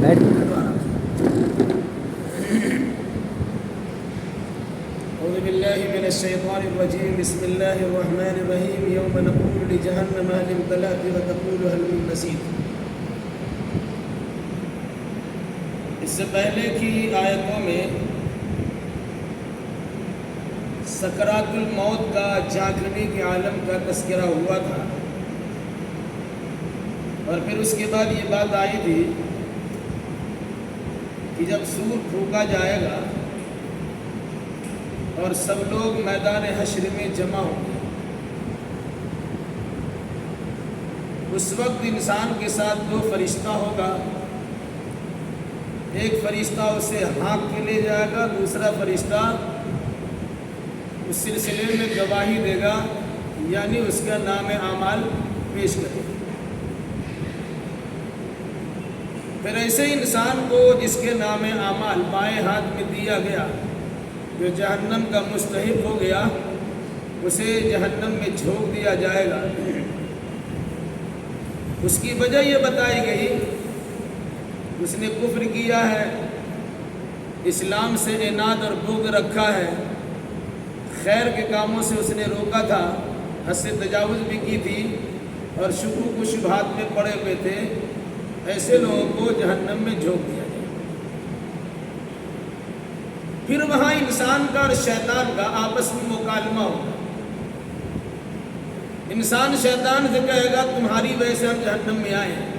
بیٹھ اعوذ باللہ من الشیطان الرجیم بسم اللہ الرحمن الرحیم یوم نقول لجہنم هل امتلأت وتقول هل من مزید۔ اس سے پہلے کی آیتوں میں سکرات الموت کا، جاگنے کے عالم کا تذکرہ ہوا تھا، اور پھر اس کے بعد یہ بات آئی تھی کہ جب سور پھونکا جائے گا اور سب لوگ میدان حشر میں جمع ہوں گے، اس وقت انسان کے ساتھ دو فرشتہ ہوگا، ایک فرشتہ اسے ہانک کے لے جائے گا، دوسرا فرشتہ اس سلسلے میں گواہی دے گا، یعنی اس کا نام اعمال پیش کرے گا۔ پھر ایسے انسان کو جس کے نام اعمال بائیں ہاتھ میں دیا گیا، جو جہنم کا مستحق ہو گیا، اسے جہنم میں جھونک دیا جائے گا۔ اس کی وجہ یہ بتائی گئی، اس نے کفر کیا ہے، اسلام سے عناد اور بغض رکھا ہے، خیر کے کاموں سے اس نے روکا تھا، حد سے تجاوز بھی کی تھی، اور شکوک و شبہات میں پڑے ہوئے تھے، ایسے لوگوں کو جہنم میں جھونک دیا جائے۔ پھر وہاں انسان کا اور شیطان کا آپس میں مکالمہ ہوگا۔ انسان شیطان سے کہے گا تمہاری وجہ سے ہم جہنم میں آئے ہیں،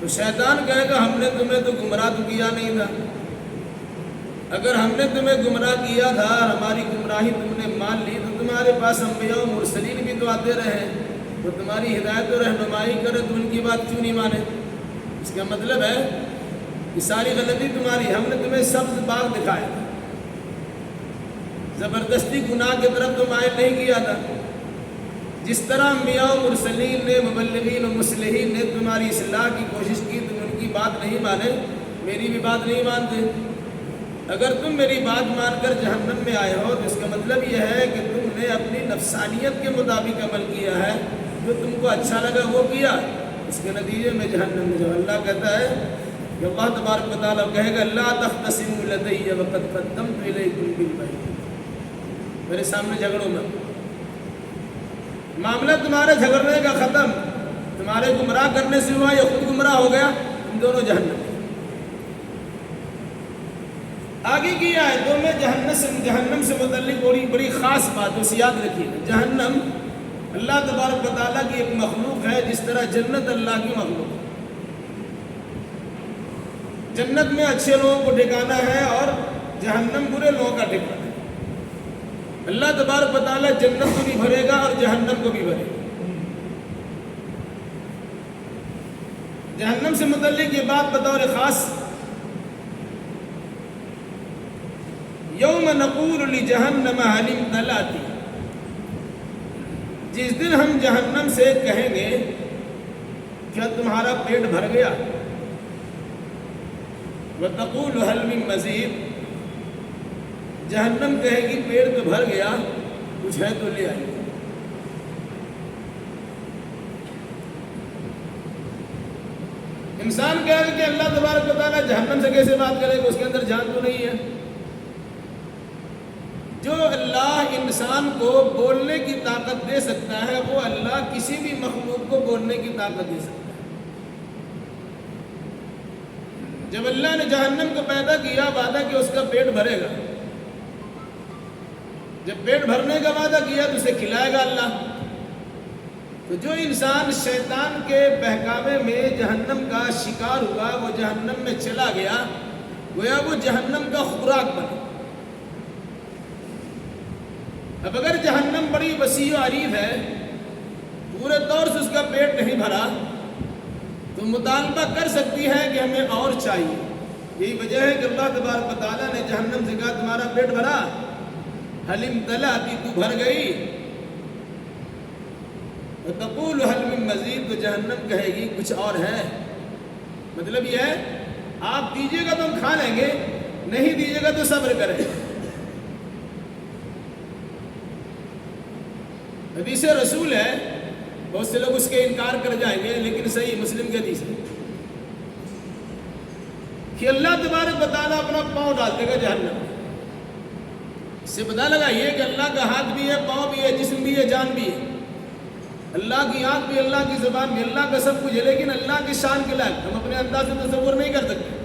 تو شیطان کہے گا ہم نے تمہیں تو گمراہ تو کیا نہیں تھا، اگر ہم نے تمہیں گمراہ کیا تھا اور ہماری گمراہی تم نے مان لی تو تمہارے پاس انبیاء و مرسلین بھی تو آتے رہے، تو تمہاری ہدایت و رہنمائی کرے تو ان کی بات کیوں نہیں مانے؟ اس کا مطلب ہے کہ ساری غلطی تمہاری، ہم نے تمہیں سبز باغ دکھایا تھا، زبردستی گناہ کی طرف تم مائل نہیں کیا تھا۔ جس طرح انبیاء و مرسلین نے، مبلغین و مصلحین نے تمہاری اصلاح کی کوشش کی، تم ان کی بات نہیں مانے، میری بھی بات نہیں مانتے۔ اگر تم میری بات مان کر جہنم میں آئے ہو تو اس کا مطلب یہ ہے کہ تم نے اپنی نفسانیت کے مطابق عمل کیا ہے، جو تم کو اچھا لگا وہ کیا، اس کے نتیجے میں جہنم میں جب اللہ کہتا ہے کہ اللہ تبارک و تعالیٰ کہے گا لا تختصموا لدی وقد قدمت الیکم بالبینۃ، میرے سامنے جھگڑوں میں، معاملہ تمہارے جھگڑنے کا ختم، تمہارے گمراہ کرنے سے ہوا یا خود گمراہ ہو گیا، تم دونوں جہنم۔ آگے کی آیتوں میں جہنم سے متعلق بڑی خاص بات اسے یاد رکھیے۔ جہنم اللہ تبارک و تعالیٰ کی ایک مخلوق ہے، جس طرح جنت اللہ کی مخلوق ہے۔ جنت میں اچھے لوگوں کو ٹھکانا ہے اور جہنم برے لوگوں کا ٹھکانا ہے۔ اللہ تبارک و تعالیٰ جنت کو بھی بھرے گا اور جہنم کو بھی بھرے گا۔ جہنم سے متعلق یہ بات بطور خاص، یوم نقول لجہنم هل امتلأت، جس دن ہم جہنم سے کہیں گے کیا تمہارا پیٹ بھر گیا، وتقول هل من مزید، جہنم کہے گی پیٹ تو بھر گیا، کچھ ہے تو لے آئیے۔ انسان کہے گا کہ اللہ تبارک و تعالیٰ جہنم سے کیسے بات کرے گا، اس کے اندر جان تو نہیں ہے۔ جو اللہ انسان کو بولنے کی طاقت دے سکتا ہے، وہ اللہ کسی بھی مخلوق کو بولنے کی طاقت دے سکتا ہے۔ جب اللہ نے جہنم کو پیدا کیا، وعدہ کہ اس کا پیٹ بھرے گا، جب پیٹ بھرنے کا وعدہ کیا تو اسے کھلائے گا اللہ۔ تو جو انسان شیطان کے بہکاوے میں جہنم کا شکار ہوا، وہ جہنم میں چلا گیا، گویا وہ جہنم کا خوراک بنا۔ اب اگر جہنم بڑی وسیع و عریض ہے، پورے طور سے اس کا پیٹ نہیں بھرا، تو مطالبہ کر سکتی ہے کہ ہمیں اور چاہیے۔ یہی وجہ ہے کہ اللہ تبارک و تعالیٰ نے جہنم سے کہا تمہارا پیٹ بھرا، هل امتلأت، تو بھر گئی، وتقول هل من مزید، تو جہنم کہے گی کچھ اور ہے۔ مطلب یہ ہے آپ دیجیے گا تو ہم کھا لیں گے، نہیں دیجیے گا تو صبر کریں۔ حدیث رسول ہے، بہت سے لوگ اس کے انکار کر جائیں گے، لیکن صحیح مسلم کی حدیث ہے کہ اللہ تبارک و تعالیٰ اپنا پاؤں ڈال دے گا جہنم میں۔ اس سے پتہ لگا یہ کہ اللہ کا ہاتھ بھی ہے، پاؤں بھی ہے، جسم بھی ہے، جان بھی ہے، اللہ کی آنکھ بھی، اللہ کی زبان بھی، اللہ کا سب کچھ ہے، لیکن اللہ کی شان کے لائق ہم اپنے انداز سے تصور نہیں کر سکتے۔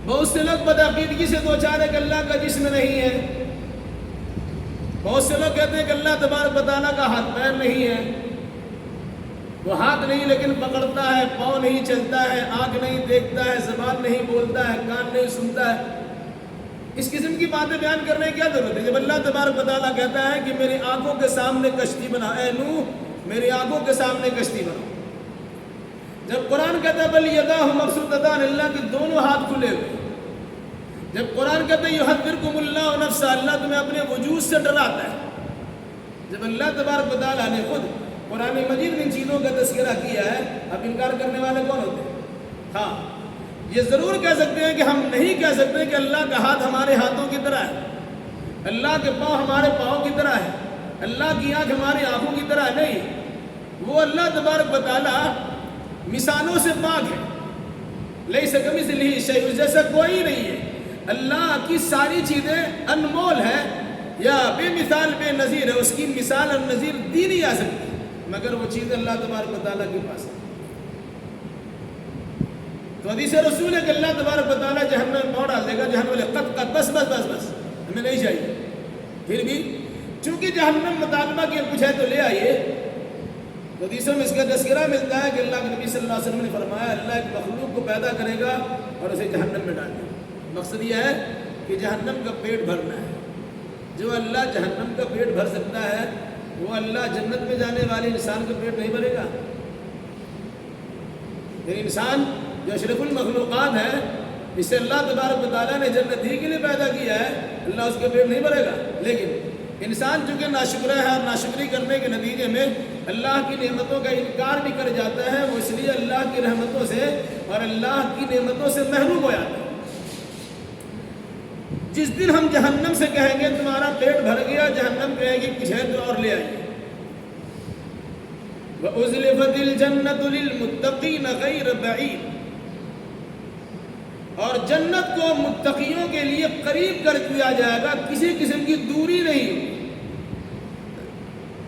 بہت سے لوگ بدعقیدگی سے دوچار ہے کہ اللہ کا جسم نہیں ہے، بہت سے لوگ کہتے ہیں کہ اللہ تبارک و تعالیٰ کا ہاتھ پیر نہیں ہے، وہ ہاتھ نہیں لیکن پکڑتا ہے، پاؤں نہیں چلتا ہے، آنکھ نہیں دیکھتا ہے، زبان نہیں بولتا ہے، کان نہیں سنتا ہے۔ اس قسم کی باتیں بیان کرنے کی کیا ضرورت ہے جب اللہ تبارک و تعالیٰ کہتا ہے کہ میری آنکھوں کے سامنے کشتی بنا، اے نوح میری آنکھوں کے سامنے کشتی بنا۔ جب قرآن کہتا ہے بل یداہ مبسوطتان، اللہ کے دونوں ہاتھ کھلے ہوئے۔ جب قرآن کہتا ہے یحذرکم اللہ نفسہ، اللہ تمہیں اپنے وجود سے ڈراتا ہے۔ جب اللہ تبارک و تعالیٰ نے خود قرآن مجید میں ان چیزوں کا تذکرہ کیا ہے، اب انکار کرنے والے کون ہوتے ہیں؟ ہاں یہ ضرور کہہ سکتے ہیں کہ ہم نہیں کہہ سکتے کہ اللہ کا ہاتھ ہمارے ہاتھوں کی طرح ہے، اللہ کے پاؤں ہمارے پاؤں کی طرح ہے، اللہ کی آنکھ ہماری آنکھوں کی طرح نہیں۔ وہ اللہ تبارک و تعالیٰ مثالوں سے پاک ہے، لیس کمثلہ شیء، اس جیسا کوئی نہیں ہے۔ اللہ کی ساری چیزیں انمول ہے یا بے مثال بے نظیر ہے، اس کی مثال اور نظیر دی نہیں جا سکتی مگر وہ چیز اللہ تبارک و تعالیٰ کے پاس ہے۔ تو حدیث رسول ہے کہ اللہ تبارک و تعالیٰ جہنم میں پاؤں ڈال دے گا، جہنم والے قط قط بس بس بس بس ہمیں نہیں چاہیے۔ پھر بھی چونکہ جہنم مطالبہ کی کچھ ہے تو لے آئیے، تو حدیثوں میں اس کا تذکرہ ملتا ہے کہ اللہ کے نبی صلی اللہ علیہ وسلم نے فرمایا اللہ ایک مخلوق کو پیدا کرے گا اور اسے جہنم میں ڈال دے گا۔ مقصد یہ ہے کہ جہنم کا پیٹ بھرنا ہے۔ جو اللہ جہنم کا پیٹ بھر سکتا ہے وہ اللہ جنت میں جانے والے انسان کا پیٹ نہیں بھرے گا؟ پھر انسان جو اشرف المخلوقات ہے، اس سے اللہ تبارک و تعالیٰ نے جنت ہی کے لیے پیدا کیا ہے، اللہ اس کا پیٹ نہیں بھرے گا۔ لیکن انسان چونکہ ناشکرہ ہے اور ناشکری کرنے کے نتیجے میں اللہ کی نعمتوں کا انکار بھی کر جاتا ہے، وہ اس لیے اللہ کی رحمتوں سے اور اللہ کی نعمتوں سے محروم ہو جاتا ہے۔ جس دن ہم جہنم سے کہیں گے تمہارا پیٹ بھر گیا، جہنم کہے گی کچھ ہے تو اور لے آئیے۔ وَأُزْلِفَتِ الْجَنَّةُ لِلْمُتَّقِينَ غَيْرَ بَعِيدٍ، اور جنت کو متقیوں کے لیے قریب کر دیا جائے گا، کسی قسم کی دوری نہیں۔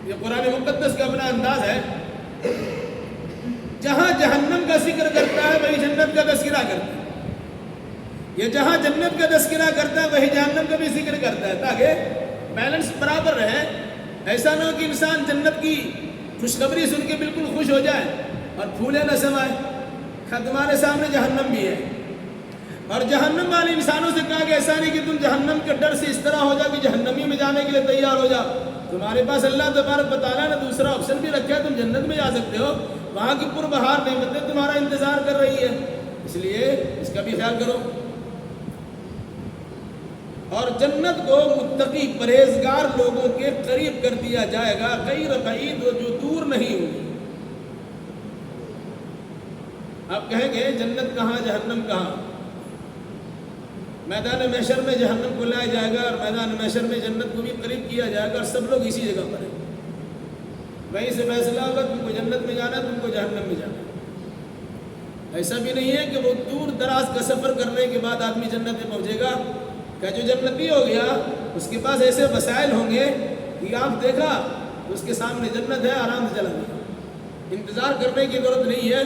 یہ قرآن مقدس کا اپنا انداز ہے، جہاں جہنم کا ذکر کرتا ہے وہی جنت کا تذکرہ کرتا ہے، یہ جہاں جنت کا تذکرہ کرتا ہے وہی جہنم کا بھی ذکر کرتا ہے، تاکہ بیلنس برابر رہے۔ ایسا نہ ہو کہ انسان جنت کی خوشخبری سن کے بالکل خوش ہو جائے اور پھولے نہ سمائے۔ تمہارے سامنے جہنم بھی ہے، اور جہنم والے انسانوں سے کہا کہ ایسا نہیں کہ تم جہنم کے ڈر سے اس طرح ہو جاؤ کہ جہنمی میں جانے کے لیے تیار ہو جاؤ۔ تمہارے پاس اللہ تبارک و تعالیٰ نے دوسرا آپشن بھی رکھا ہے، تم جنت میں جا سکتے ہو، وہاں کی پربہار نعمتیں تمہارا انتظار کر رہی ہے، اس لیے اس کا بھی خیال کرو۔ اور جنت کو متقی پرہیزگار لوگوں کے قریب کر دیا جائے گا، غیر بعید، جو دور نہیں ہوگی۔ آپ کہیں گے جنت کہاں جہنم کہاں؟ میدان محشر میں جہنم کو لایا جائے گا اور میدان محشر میں جنت کو بھی قریب کیا جائے گا، اور سب لوگ اسی جگہ پر ہیں۔ وہیں سے فیصلہ ہوگا تم کو جنت میں جانا ہے، تم کو جہنم میں جانا ہے۔ ایسا بھی نہیں ہے کہ وہ دور دراز کا سفر کرنے کے بعد آدمی جنت میں پہنچے گا۔ کہ جو جنتی ہو گیا اس کے پاس ایسے وسائل ہوں گے کہ آپ دیکھا اس کے سامنے جنت ہے، آرام سے چلا گیا، انتظار کرنے کی ضرورت نہیں ہے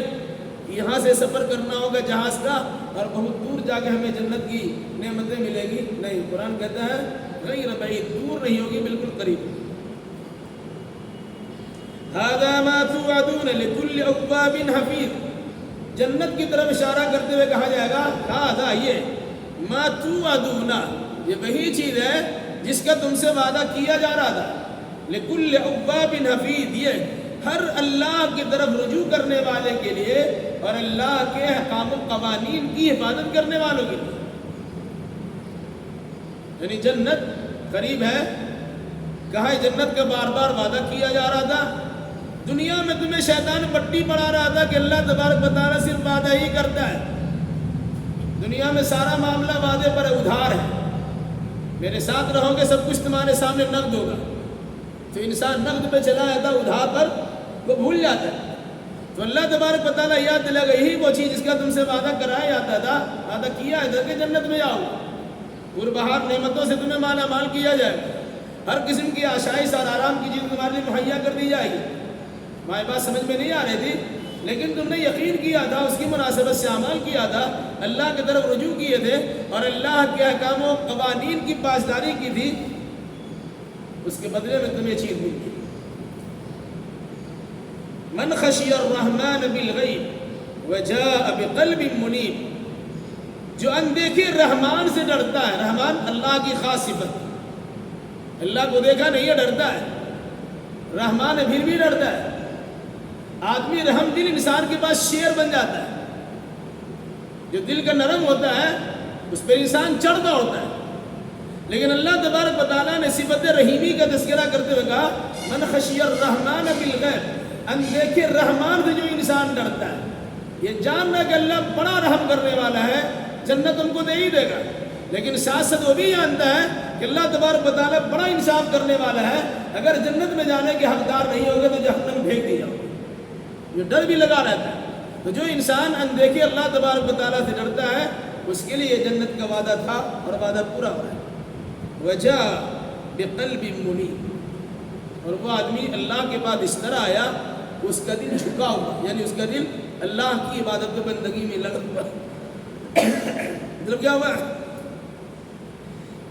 کہ یہاں سے سفر کرنا ہوگا جہاز کا اور بہت دور جا کے ہمیں جنت کی نعمتیں ملے گی، نہیں۔ قرآن کہتا ہے غیر بعید، دور نہیں ہوگی، بالکل قریب۔ ھذا ما توعدون لکل اواب حفیظ، جنت کی طرف اشارہ کرتے ہوئے کہا جائے گا ھذا، یہ ما توعدون، یہ وہی چیز ہے جس کا تم سے وعدہ کیا جا رہا تھا۔ لکل اواب حفیظ، یہ ہر اللہ کی طرف رجوع کرنے والے کے لیے اور اللہ کے احکام و قوانین کی حفاظت کرنے والوں کے لیے، یعنی جنت قریب ہے۔ کہا جنت کا بار بار وعدہ کیا جا رہا تھا، دنیا میں تمہیں شیطان پٹی پڑھا رہا تھا کہ اللہ تبارک و تعالیٰ صرف وعدہ ہی کرتا ہے، دنیا میں سارا معاملہ وعدے پر ادھار ہے، میرے ساتھ رہو گے سب کچھ تمہارے سامنے نقد ہوگا۔ تو انسان نقد پہ چلا جاتا، ادھار پر وہ بھول جاتا ہے۔ تو اللہ تبارک و تعالیٰ یاد دلا گئی یہی وہ چیز جس کا تم سے وعدہ کرایا جاتا تھا، وعدہ کیا ہے کہ جنت میں جاؤ، پربہار نعمتوں سے تمہیں مالا مال کیا جائے گا، ہر قسم کی آشائش اور آرام کی چیز تمہارے لیے مہیا کر دی جائے گی۔ ہماری بات سمجھ میں نہیں آ رہی تھی، لیکن تم نے یقین کیا تھا، اس کی مناسبت سے عمل کیا تھا، اللہ کی طرف رجوع کیے تھے اور اللہ کے احکام و قوانین کی پاسداری کی تھی، اس کے بدلے میں تمہیں چیز ملی۔ من خشی الرحمن بالغیب وجاء بقلب منیب، جو اندیکھے رحمان سے ڈرتا ہے، رحمان اللہ کی خاص صفت، اللہ کو دیکھا نہیں ہے ڈرتا ہے، رحمان ہے پھر بھی ڈرتا ہے۔ آدمی رحم دل انسان کے پاس شیر بن جاتا ہے، جو دل کا نرم ہوتا ہے اس پر انسان چڑھتا ہوتا ہے، لیکن اللہ تبارک و تعالیٰ نے صفت رحیمی کا تذکرہ کرتے ہوئے کہا من خشی الرحمن بالغیب، اندیکھے رحمان سے جو انسان ڈرتا ہے، یہ جاننا کہ اللہ بڑا رحم کرنے والا ہے، جنت ان کو دے ہی دے گا، لیکن ساتھ ساتھ وہ بھی جانتا ہے کہ اللہ تبارک و تعالیٰ بڑا انصاف کرنے والا ہے، اگر جنت میں جانے کے حقدار نہیں ہوگے تو جہنم بھیج دی جاؤ، یہ ڈر بھی لگا رہتا ہے۔ تو جو انسان اندیکھے اللہ تبارک و تعالیٰ سے ڈرتا ہے اس کے لیے جنت کا وعدہ تھا اور وعدہ پورا ہوا ہے۔ وجاء بقلب منیب، اور وہ آدمی اللہ کے بعد اس طرح آیا اس کا دل جھکا ہوا، یعنی اس کا دل اللہ کی عبادت و بندگی میں لگا ہوا۔ مطلب کیا ہوا؟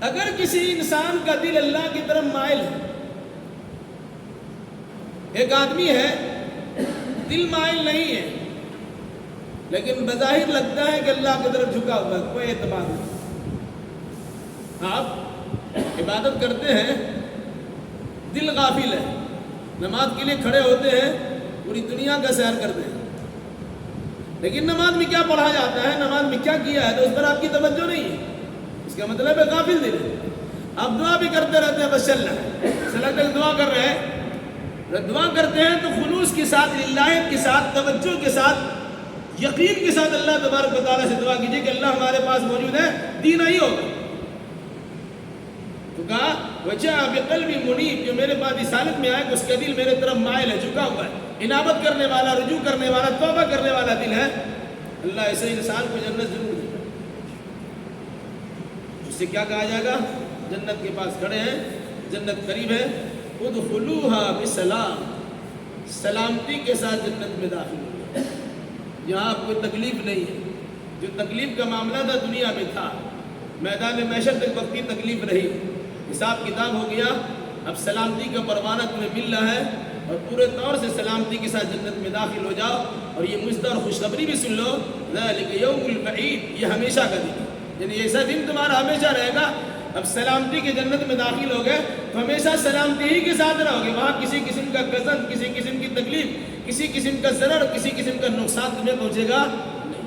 اگر کسی انسان کا دل اللہ کی طرف مائل ہے، ایک آدمی ہے دل مائل نہیں ہے لیکن بظاہر لگتا ہے کہ اللہ کی طرف جھکا ہوا ہے، کوئی اعتبار نہیں، آپ عبادت کرتے ہیں دل غافل ہے، نماز کے لیے کھڑے ہوتے ہیں پوری دنیا کا سیر کرتے ہیں، لیکن نماز میں کیا پڑھا جاتا ہے، نماز میں کیا کیا ہے تو اس پر آپ کی توجہ نہیں ہے، اس کا مطلب ہے غافل دل ہے۔ آپ دعا بھی کرتے رہتے ہیں بس چل رہا ہے، صلاۃ تک دعا کر رہے ہیں، جب دعا کرتے ہیں تو خلوص کے ساتھ، للہیت کے ساتھ، توجہ کے ساتھ، یقین کے ساتھ اللہ تبارک و تعالیٰ سے دعا کیجیے کہ اللہ ہمارے پاس موجود ہے، دین ہی ہوگا۔ تو کہا وجاء بقلب منیب، جو میرے پاس اس حالت میں آئے کہ اس کا دل میرے طرف مائل ہے، جھکا ہوا ہے، انابت کرنے والا، رجوع کرنے والا، توبہ کرنے والا دل ہے، اللہ ایسے انسان کو جنت ضرور دے گا۔ اس سے کیا کہا جائے گا؟ جنت کے پاس کھڑے ہیں، جنت قریب ہے، ادخلوها بسلام، سلامتی کے ساتھ جنت میں داخل ہو، یہاں کوئی تکلیف نہیں ہے۔ جو تکلیف کا معاملہ تھا دنیا میں تھا، میدان محشر تک وقتی تکلیف رہی، حساب کتاب ہو گیا، اب سلامتی کا پروانہ تمہیں مل رہا ہے اور پورے طور سے سلامتی کے ساتھ جنت میں داخل ہو جاؤ۔ اور یہ مجدہ اور خوشخبری بھی سن لو، ذالک یوم الوعید، یہ ہمیشہ کا دن ہے، یعنی ایسا دن تمہارا ہمیشہ رہے گا۔ اب سلامتی کے جنت میں داخل ہو گئے تو ہمیشہ سلامتی ہی کے ساتھ رہو گے، وہاں کسی قسم کا غضب، کسی قسم کی تکلیف، کسی قسم کا ضرر، کسی قسم کا نقصان تمہیں پہنچے گا نہیں،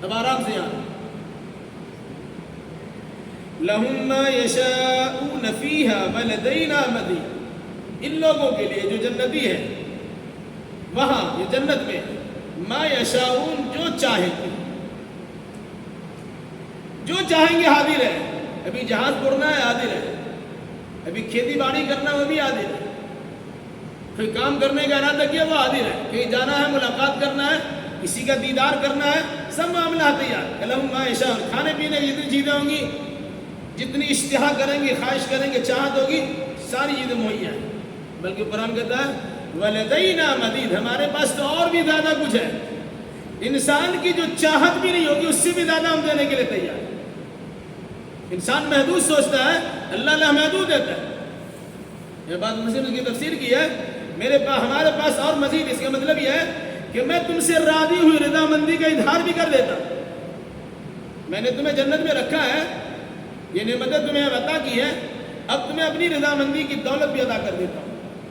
اب آرام سے یہاں۔ لَهُمْ مَا يَشَاءُونَ فِيهَا وَلَدَيْنَا مَزِيدٌ، ان لوگوں کے لیے جو جنتی ہے وہاں یہ جنت میں ما یشاؤون، جو چاہیں گے، جو چاہیں گے حاضر ہے۔ ابھی جہاز اڑنا ہے حاضر ہے، ابھی کھیتی باڑی کرنا وہ بھی حاضر ہے، کوئی کام کرنے کا ارادہ کیا وہ حاضر ہے، کہیں جانا ہے، ملاقات کرنا ہے، کسی کا دیدار کرنا ہے، سب معاملہ تیار۔ لہم ما یشاؤون، کھانے پینے کی جتنی چیزیں ہوں گی، جتنی اشتہا کریں گے، خواہش کریں گے، چاہت ہوگی، ساری چیزیں مہیا ہیں۔ بلکہ قرآن کہتا ہے وَلَدَيْنَا مَزِيدٌ، ہمارے پاس تو اور بھی زیادہ کچھ ہے، انسان کی جو چاہت بھی نہیں ہوگی اس سے بھی زیادہ ہم دینے کے لیے تیار ہیں۔ انسان محدود سوچتا ہے، اللہ لامحدود دیتا ہے۔ یہ بات مسلم کی تفسیر کی ہے، ہمارے پاس اور مزید، اس کا مطلب یہ ہے کہ میں تم سے راضی ہوئی رضا مندی کا اظہار بھی کر دیتا ہوں۔ میں نے تمہیں جنت میں رکھا ہے، یہ نعمتیں تمہیں عطا کی ہے، اب تمہیں اپنی رضا مندی کی دولت بھی ادا کر دیتا ہوں۔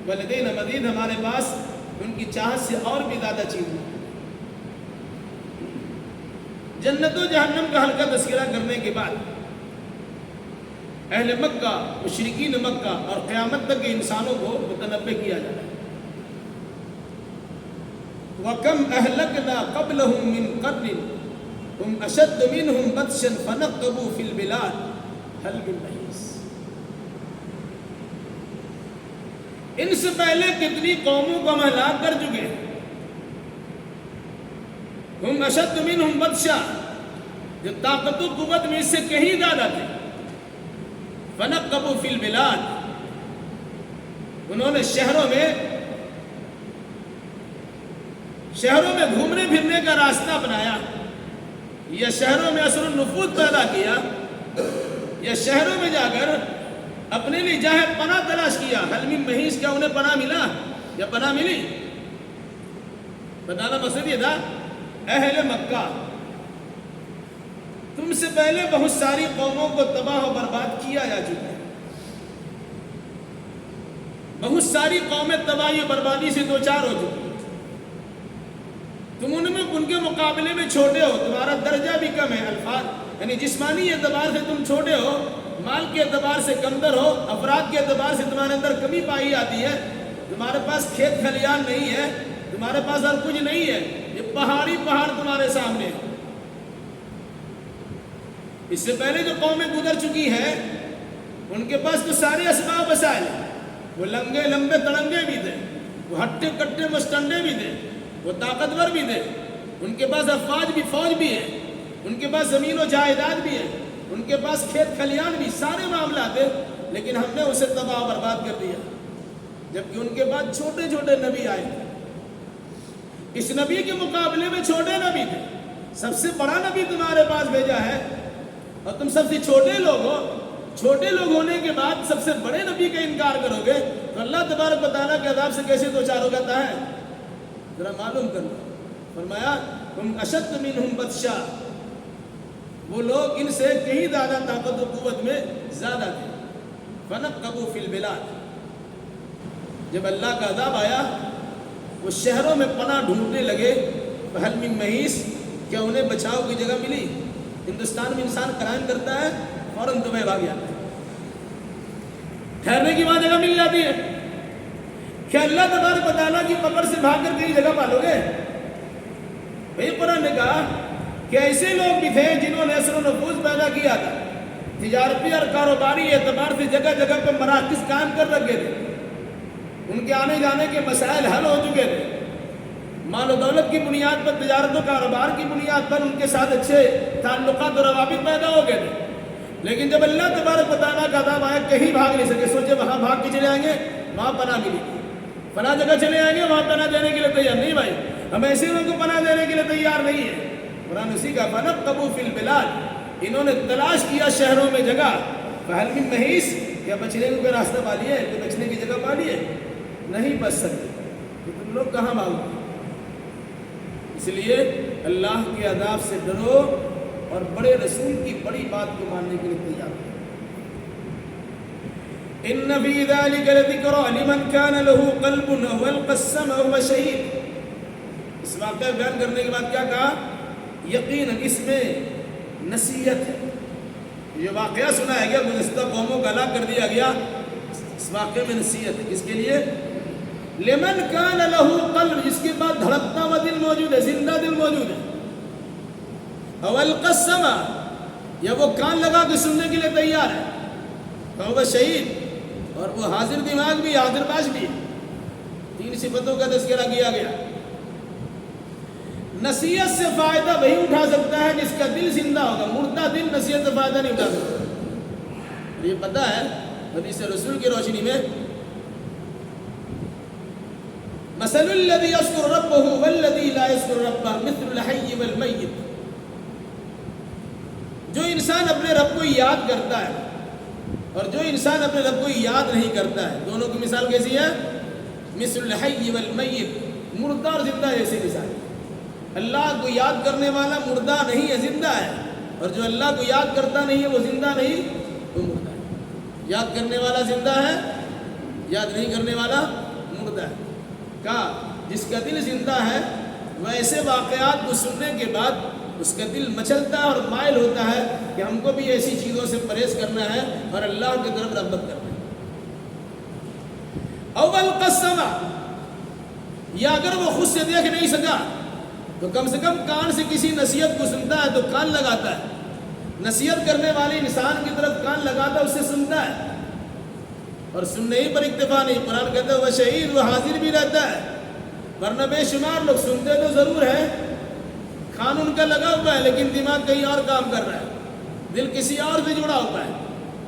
والدین مزید، ہمارے پاس ان کی چاہت سے اور بھی زیادہ چیز ہے۔ جنت و جہنم کا ہلکا تذکرہ کرنے کے بعد اہل مکہ، مشرکین مکہ اور قیامت تک کے انسانوں کو متنبہ کیا جاتا ہے۔ وَكَمْ أَهْلَكْنَا قَبْلَهُمْ مِنْ قَرْنٍ هُمْ أَشَدُّ مِنْهُمْ بَطْشًا فَنَقَّبُوا فِي الْبِلَادِ هَلْ مِنْ مَحِيصٍ، ان سے پہلے کتنی قوموں کو ہم ہلاک کر چکے ہیں، ہم اشد منہم بطشا، جو طاقت و قوت میں اس سے کہیں زیادہ تھے. فنقبوا فی البلاد، انہوں نے شہروں میں گھومنے پھرنے کا راستہ بنایا، یا شہروں میں اثر النفوذ پیدا کیا، یا شہروں میں جا کر اپنے لیے جاہے پناہ تلاش کیا. حل من محیص، کیا انہیں پناہ ملا یا پناہ ملی؟ بتانا مقصد یہ تھا، اہل مکہ تم سے پہلے بہت ساری قوموں کو تباہ و برباد کیا جا چکا ہے. بہت ساری قومیں تباہی و بربادی سے دوچار ہو چکی. تم ان کے مقابلے میں چھوٹے ہو، تمہارا درجہ بھی کم ہے. الفاظ یعنی جسمانی اعتبار سے تم چھوٹے ہو، مال کے اعتبار سے کمتر ہو، افراد کے اعتبار سے تمہارے اندر کمی پائی جاتی ہے. تمہارے پاس کھیت کھلیان نہیں ہے، تمہارے پاس ہر کچھ نہیں ہے، یہ پہاڑی پہاڑ تمہارے سامنے ہے. اس سے پہلے جو قومیں گزر چکی ہیں ان کے پاس تو سارے اسباب وسائل ہیں. وہ لنگے لمبے تڑنگے بھی تھے، وہ ہٹے کٹے مستنڈے بھی تھے، وہ طاقتور بھی تھے، ان کے پاس فوج بھی ہے، ان کے پاس زمین و جائیداد بھی ہے، ان کے پاس کھیت کھلیان بھی، سارے معاملات تھے. لیکن ہم نے اسے تباہ و برباد کر دیا. جبکہ ان کے بعد چھوٹے چھوٹے نبی آئے تھے. اس نبی کے مقابلے میں چھوٹے نبی تھے. سب سے بڑا نبی تمہارے پاس بھیجا ہے اور تم سب سے چھوٹے لوگ ہو. چھوٹے لوگ ہونے کے بعد سب سے بڑے نبی کا انکار کرو گے تو اللہ تبارک و تعالیٰ کے عذاب سے کیسے دوچار ہو جاتا ہے؟ ذرا معلوم کر لو. فرمایا ہم اشد منہم بطشا، وہ لوگ ان سے کہیں زیادہ طاقت و قوت میں زیادہ تھے. فنقبوا فی البلاد، جب اللہ کا عذاب آیا وہ شہروں میں پناہ ڈھونڈنے لگے. فہل من محیص، کیا انہیں بچاؤ کی جگہ ملی؟ ہندوستان میں انسان کرائم کرتا ہے فوراً دبئی بھاگ جاتا ہے، ٹھہرنے کی وہاں جگہ مل جاتی ہے. کیا اللہ تبارک و تعالیٰ کی قبر سے بھاگ کر کہیں جگہ پالو گے؟ بھئی قرآن نے کہا کہ ایسے لوگ بھی تھے جنہوں نے اثر و نفوذ پیدا کیا تھا، تجارتی اور کاروباری اعتبار سے جگہ جگہ پہ مراکز قائم کر رکھے تھے. ان کے آنے جانے کے مسائل حل ہو چکے تھے. مال و دولت کی بنیاد پر، تجارت و کاروبار کی بنیاد پر ان کے ساتھ اچھے تعلقات اور روابط پیدا ہو گئے تھے. لیکن جب اللہ تبارک و تعالیٰ کا عذاب آیا کہیں بھاگ نہیں سکے. سوچے وہاں بھاگ کے چلے آئیں گے وہاں پناہ ملی، فلاں جگہ چلے آئیں گے وہاں پناہ دینے کے لیے تیار نہیں. بھائی ہم ایسے لوگوں کو پناہ دینے کے لیے تیار نہیں ہے. قرآن اسی کا فنقبوا فی البلاد، انہوں نے تلاش کیا شہروں میں جگہ. فہل من محیص، کیا بچنے کو کوئی راستہ پا لیے؟ کوئی بچنے کی جگہ پا لیے؟ نہیں بچ سکتے. تو تم لوگ کہاں بھاگو؟ اس لیے اللہ کے عذاب سے ڈرو اور بڑے رسول کی بڑی بات کو ماننے کے لیے تیار ہو. ان فی ذلک لذکری لمن کان له قلب او القى السمع وهو شہید. اس واقعہ بیان کرنے کے بعد کیا کہا؟ یقیناً اس میں نصیحت ہے. یہ واقعہ سنا ہے گیا، گزشتہ قوموں کا ہلاک کر دیا گیا. اس واقعے میں نصیحت ہے. کس کے لیے؟ لمن کان له قلب، جس کے بعد دھڑکتا ہوا دل موجود ہے، زندہ دل موجود ہے. او القى السمع، یا وہ کان لگا کے سننے کے لیے تیار ہے. وہ شہید، اور وہ حاضر دماغ بھی، حاضر باش بھی. 3 صفتوں کا تذکرہ کیا گیا. نصیحت سے فائدہ وہی اٹھا سکتا ہے جس کا دل زندہ ہوگا. مردہ دل نصیحت سے فائدہ نہیں اٹھا سکتا. یہ پتہ ہے حدیث رسول کی روشنی میں، مثل الذي يذكر ربه والذي لا يذكر ربه مثل الحي والمیت. جو انسان اپنے رب کو یاد کرتا ہے اور جو انسان اپنے رب کو یاد نہیں کرتا ہے، دونوں کی مثال کیسی ہے؟ مثل الحی والمیت، مردہ اور زندہ جیسی مثال. اللہ کو یاد کرنے والا مردہ نہیں ہے، زندہ ہے. اور جو اللہ کو یاد کرتا نہیں ہے وہ زندہ نہیں، وہ مردہ ہے. یاد کرنے والا زندہ ہے، یاد نہیں کرنے والا مردہ ہے. کہا جس کا دل زندہ ہے وہ ایسے واقعات کو سننے کے بعد اس کا دل مچلتا ہے اور مائل ہوتا ہے کہ ہم کو بھی ایسی چیزوں سے پرہیز کرنا ہے اور اللہ کی طرف رغبت کرنا ہے. اول قسمہ، یا اگر وہ خود سے دیکھ نہیں سکا تو کم سے کم کان سے کسی نصیحت کو سنتا ہے تو کان لگاتا ہے. نصیحت کرنے والے انسان کی طرف کان لگاتا ہے، اس سے سنتا ہے. اور سننے ہی پر اکتفا نہیں، قرآن کہتا ہے وہ شہید، وہ حاضر بھی رہتا ہے. ورنہ بے شمار لوگ سنتے تو ضرور ہیں، کان ان کا لگا ہوا ہے لیکن دماغ کہیں اور کام کر رہا ہے، دل کسی اور سے جڑا ہوتا ہے.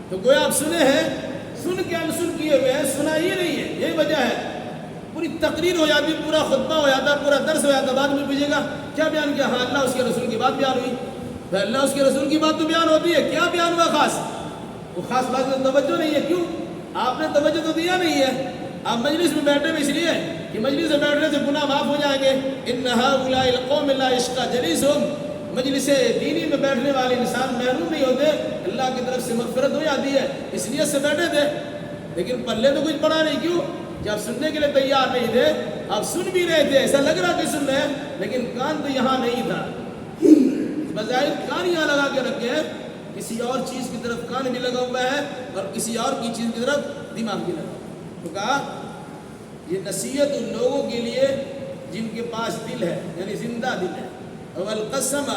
تو گویا آپ سنے ہیں، سن کے انسن کیے ہوئے ہیں، سنا ہی نہیں ہے. یہی وجہ ہے پوری تقریر ہو جاتی، پورا خطبہ ہو جاتا، پورا درس ہو جاتا، بعد میں پوچھے گا کیا بیان کیا؟ ہاں اللہ اس کے رسول کی بات بیان ہوئی. اللہ اس کے رسول کی بات تو بیان ہوتی ہے، کیا بیان ہوا خاص؟ وہ خاص بات میں توجہ نہیں ہے. کیوں؟ آپ نے توجہ تو دیا نہیں ہے. آپ مجلس میں بیٹھے میں اس لیے کہ مجلس میں بیٹھنے سے گناہ معاف ہو جائیں گے. ان هؤلاء القوم لا يشقى جليسهم، مجلس دینی میں بیٹھنے والے انسان محروم نہیں ہوتے، اللہ کی طرف سے مغفرت ہو جاتی ہے، اس لیے سے بیٹھے تھے. لیکن پلے تو کچھ پڑا نہیں. کیوں؟ جب سننے کے لیے تیار نہیں تھے. آپ سن بھی رہے تھے، ایسا لگ رہا کہ سن رہے ہیں، لیکن کان تو یہاں نہیں تھا. بظاہر کان یہاں لگا کے رکھے ہیں، کسی اور چیز کی طرف کان بھی لگا ہوا ہے اور کسی اور کی چیز کی طرف دماغ بھی لگا ہوا ہے. تو کہا یہ نصیحت ان لوگوں کے لیے جن کے پاس دل ہے، یعنی زندہ دل ہے. والقسم،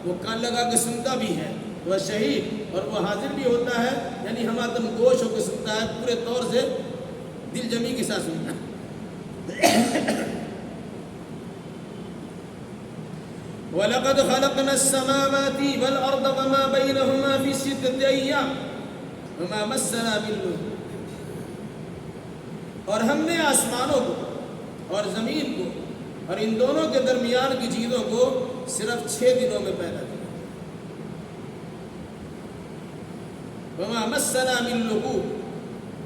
وہ کان لگا کے سنتا بھی ہے. وہ شہید، اور وہ حاضر بھی ہوتا ہے، یعنی ہماتم گوش ہو کے سنتا ہے، پورے طور سے دل جمی کے ساتھ سنتا ہے. وَلَقَدْ خَلَقْنَا السَّمَاوَاتِ وَالْأَرْضَ وَمَا بَيْنَهُمَا فِي سِتَّةِ أَيَّامٍ وَمَا مَسَّنَا مِن لُّغُوبٍ. اور ہم نے آسمانوں کو اور زمین کو اور ان دونوں کے درمیان کی چیزوں کو صرف 6 دنوں میں پیدا کیا. وَمَا مَسَّنَا مِن لُّغُوبٍ،